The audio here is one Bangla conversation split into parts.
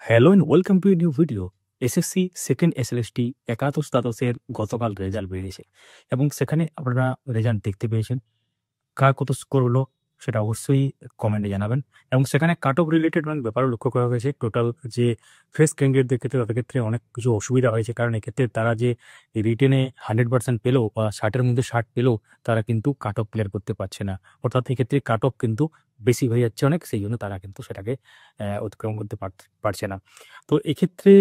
Hello and welcome to a new video. SSC second SLST একাদশ দ্বাদশের গতকাল রেজাল্ট বেরিয়েছে এবং সেখানে আপনারা রেজাল্ট দেখতে পেয়েছেন। কার কত স্কোর হলো সেটা অবশ্যই কমেন্টে জানাবেন এবং সেখানে কাট অফ রিলেটেড অনেক ব্যাপারও লক্ষ্য করা হয়েছে। টোটাল যে ফ্রেশ ক্যান্ডিডেটদের ক্ষেত্রে তাদের ক্ষেত্রে অনেক কিছু অসুবিধা হয়েছে, কারণ এক্ষেত্রে তারা যে রিটেনে 100% পেলো বা 60-এর মধ্যে 60 পেলো, তারা কিন্তু কাট অফ ক্লিয়ার করতে পারছে না। অর্থাৎ এক্ষেত্রে কাট অফ কিন্তু বেশি হয়ে যাচ্ছে অনেক, সেই জন্য তারা কিন্তু সেটাকে অতিক্রম করতে পারছে না। তো এক্ষেত্রে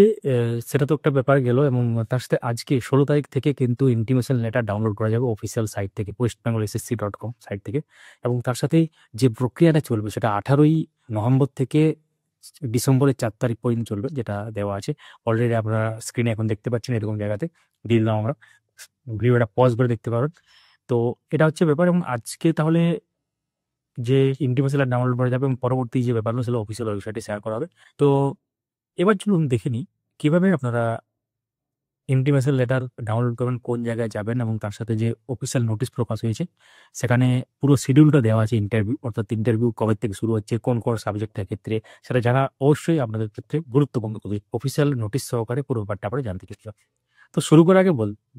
সেটা তো একটা ব্যাপার গেল এবং তার সাথে আজকে 16 তারিখ থেকে কিন্তু ইন্টিমেশন লেটার ডাউনলোড করা যাবে অফিসিয়াল সাইট থেকে, westbengalssc.com সাইট থেকে। এবং তার সাথেই যে প্রক্রিয়াটা চলবে সেটা 18ই নভেম্বর থেকে ডিসেম্বরের 4 তারিখ পর্যন্ত চলবে, যেটা দেওয়া আছে অলরেডি। আপনারা স্ক্রিনে এখন দেখতে পাচ্ছেন, এরকম জায়গাতে দিয়ে দিলাম আমরা, ভিডিওটা পজ করে দেখতে পারেন। তো এটা হচ্ছে ব্যাপার। এবং আজকে তাহলে যে ইন্টিমেশন লেটার ডাউনলোড করা যাবে এবং পরবর্তী যে ব্যাপারগুলো সেগুলো অফিসিয়াল ওয়েবসাইটে শেয়ার করা হবে। তো এবার চলুন দেখে নিই কীভাবে আপনারা ইন্টিমেশন লেটার ডাউনলোড করবেন, কোন জায়গায় যাবেন এবং তার সাথে যে অফিসিয়াল নোটিশ প্রকাশ হয়েছে সেখানে পুরো শিডিউলটা দেওয়া আছে। ইন্টারভিউ, অর্থাৎ ইন্টারভিউ কবে থেকে শুরু হচ্ছে, কোন কোন সাবজেক্টের ক্ষেত্রে, সেটা জানা অবশ্যই আপনাদের ক্ষেত্রে গুরুত্বপূর্ণ। অফিসিয়াল নোটিশ সহকারে পুরো ব্যাপারটা আপনারা জানতে চেষ্টা। তো শুরু করার আগে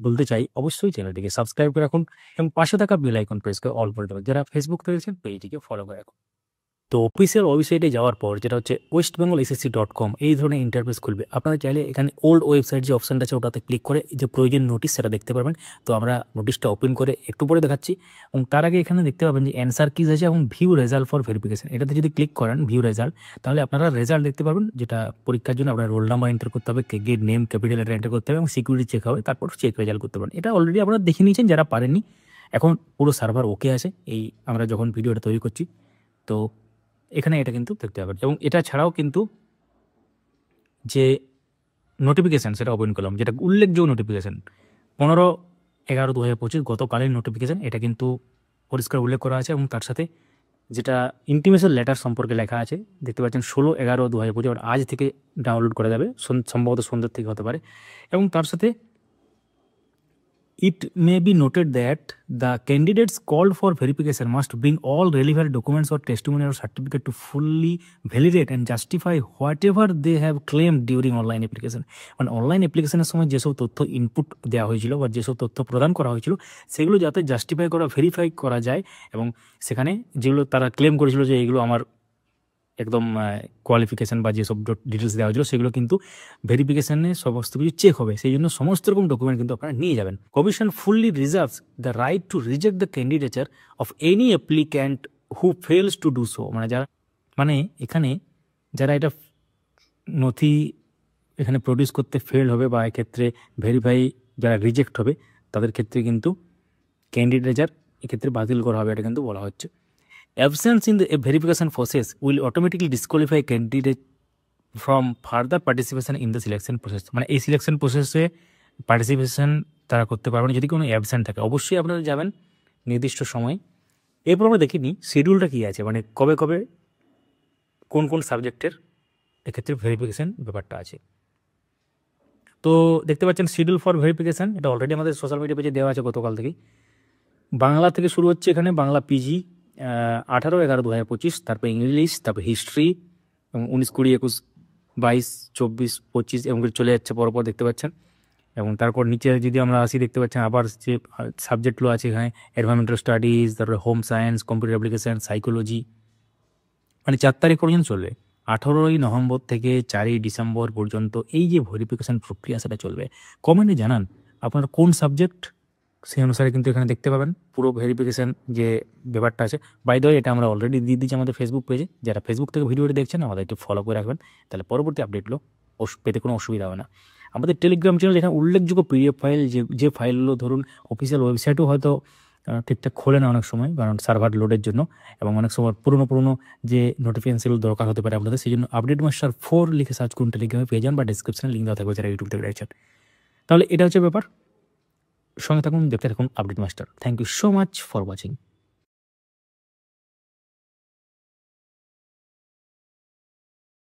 বলতে চাই অবশ্যই চ্যানেলটিকে সাবস্ক্রাইব করে রাখুন এবং পাশে থাকা বেল আইকন প্রেস করে অল করে দেবেন। যারা ফেসবুক থেকে দেখছেন পেজটিকে ফলো করে রাখুন। তো অফিসিয়াল ওয়েবসাইটে যাওয়ার পর, যেটা হচ্ছে westbengalssc.com, এই ধরনের ইন্টারফেস খুলবে। আপনারা চাইলে এখানে ওল্ড ওয়েবসাইট যে অপশানটা আছে ওটাতে ক্লিক করে যে প্রয়োজনীয় নোটিশ সেটা দেখতে পারবেন। তো আমরা নোটিশটা ওপেন করে একটু পরে দেখাচ্ছি। এবং তার আগে এখানে দেখতে পাবেন যে অ্যান্সার কিজ আছে এবং ভিউ রেজাল্ট ফর ভেরিফিকেশন। এটাতে যদি ক্লিক করেন ভিউ রেজাল্ট, তাহলে আপনারা রেজাল্ট দেখতে পারবেন, যেটা পরীক্ষার জন্য আপনার রোল নাম্বার এন্টার করতে হবে, get name capital letter enter করতে হবে এবং সিকিউরিটি চেক হবে, তারপর চেক রেজাল্ট করতে পারেন। এটা অলরেডি আপনারা দেখে নিয়েছেন যারা পারেননি। এখন পুরো সার্ভার ওকে আছে এই আমরা যখন ভিডিওটা তৈরি করছি। তো এখানে এটা কিন্তু দেখতে পাবেন। এবং এটা ছাড়াও কিন্তু যে নোটিফিকেশান সেটা ওপেন করলাম, যেটা উল্লেখযোগ্য নোটিফিকেশান 15/11/2025 গতকালের নোটিফিকেশান। এটা কিন্তু পরিষ্কার উল্লেখ করা আছে এবং তার সাথে যেটা ইন্টিমেশন লেটার সম্পর্কে লেখা আছে দেখতে পাচ্ছেন 16/11/2025, আজ থেকে ডাউনলোড করা যাবে, সম্ভবত সন্ধ্যের থেকে হতে পারে। এবং তার সাথে it may be noted that the candidates called for verification must bring all relevant documents or testimony or certificate to fully validate and justify whatever they have claimed during online application. মানে অনলাইন অ্যাপ্লিকেশনের সময় যেসব তথ্য ইনপুট দেওয়া হয়েছিল বা যেসব তথ্য প্রদান করা হয়েছিল সেগুলো যাতে জাস্টিফাই করা, ভেরিফাই করা যায়। এবং সেখানে যেগুলো তারা ক্লেম করেছিল যে এইগুলো আমার একদম কোয়ালিফিকেশান বা যেসব ডিটেলস দেওয়া হয়েছিল সেগুলো কিন্তু ভেরিফিকেশানে সমস্ত কিছু চেক হবে, সেই জন্য সমস্ত রকম ডকুমেন্ট কিন্তু আপনারা নিয়ে যাবেন। Commission fully reserves the right to reject the candidature of any applicant who fails to do so. মানে এখানে যারা এটা নথি এখানে প্রডিউস করতে ফেল হবে বা এক্ষেত্রে ভেরিফাই যারা রিজেক্ট হবে তাদের ক্ষেত্রে কিন্তু ক্যান্ডিডেচার এক্ষেত্রে বাতিল করা হবে, এটা কিন্তু বলা হচ্ছে। Absence in the verification process will automatically disqualify candidate from further participation in the selection process. মানে এই সিলেকশন প্রসেসে পার্টিসিপেশন তারা করতে পারবে না যদি কোনো অ্যাবসেন্ট থাকে। অবশ্যই আপনারা যাবেন নির্দিষ্ট সময়। এরপর আমরা দেখিনি শিডিউলটা কী আছে, মানে কবে কবে কোন কোন সাবজেক্টের এক্ষেত্রে ভেরিফিকেশান ব্যাপারটা আছে। তো দেখতে পাচ্ছেন শিডিউল ফর ভেরিফিকেশান, এটা অলরেডি আমাদের সোশ্যাল মিডিয়া পেজে দেওয়া আছে গতকাল থেকেই। বাংলা থেকে শুরু হচ্ছে এখানে, বাংলা পিজি 18/11/2025, তারপর ইংলিশ, তারপর হিস্ট্রি এবং 19, 20, 21, 22, 24, 25 এবং চলে যাচ্ছে পরপর দেখতে পাচ্ছেন। এবং তারপর নিচে যদি আমরা আসি দেখতে পাচ্ছেন আবার যে সাবজেক্টগুলো আছে এখানে, এনভায়রনমেন্টাল স্টাডিজ, তারপরে home science, computer application, psychology. মানে 4 তারিখ পর্যন্ত চলবে। 18ই নভেম্বর থেকে 4ই ডিসেম্বর পর্যন্ত এই যে ভেরিফিকেশান প্রক্রিয়া সেটা চলবে। কমেন্টে জানান আপনার কোন সাবজেক্ট, সেই অনুসারে কিন্তু এখানে দেখতে পাবেন পুরো ভেরিফিকেশান যে ব্যাপারটা আছে। বাই দ্য ওয়ে এটা আমরা অলরেডি দিয়ে দিচ্ছি আমাদের ফেসবুক পেজে। যারা ফেসবুক থেকে ভিডিওটি দেখছেন আমাদের একটু ফলো করে রাখবেন, তাহলে পরবর্তী আপডেটগুলো পেতে কোনো অসুবিধা হবে না। আমাদের টেলিগ্রাম চ্যানেল এখানে উল্লেখযোগ্য পিডিএফ ফাইল, যে ফাইলগুলো ধরুন অফিসিয়াল ওয়েবসাইটেও হয়তো ঠিকঠাক খোলে না অনেক সময়, কারণ সার্ভার লোডের জন্য, এবং অনেক সময় পুরনো যে নোটিফিকেশন সেগুলো দরকার হতে পারে আপনাদের, সেই জন্য আপডেট মাস্টার 4 লিখে সার্চ করুন টেলিগ্রামে পেয়ে যান বা ডিসক্রিপশনে লিঙ্ক দেওয়া থাকবে যারা ইউটিউব থেকে দেখছেন। তাহলে এটা হচ্ছে ব্যাপার। সঙ্গে থাকুন, দেখতে থাকুন update master. Thank you so much for watching.